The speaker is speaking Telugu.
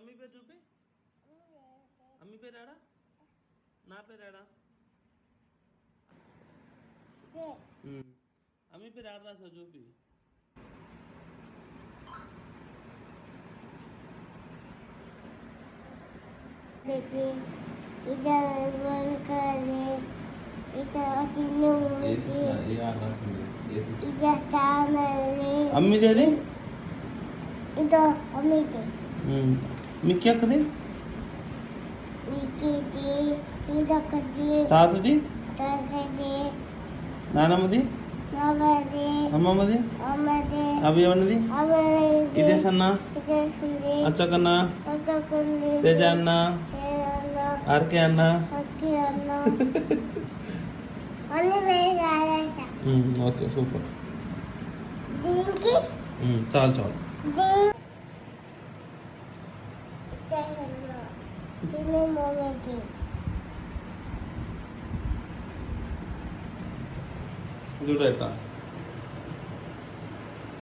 అమ్మి పేరు చూపి. అమ్మి పేరు ఆడా, నా పేరు ఆడా. అమ్మి పేరు ఆడ రాసావు చూపి. అమ్మిదేది మిక్కి అక్కది, తాతది, నానమ్మది, అమ్మమ్మది, అవి ఎవరిది, ఇదే సన్న, అచ్చకన్న, తేజ అన్న, ఆర్కే అన్న. Okay super. చాలు చాలు. చూడట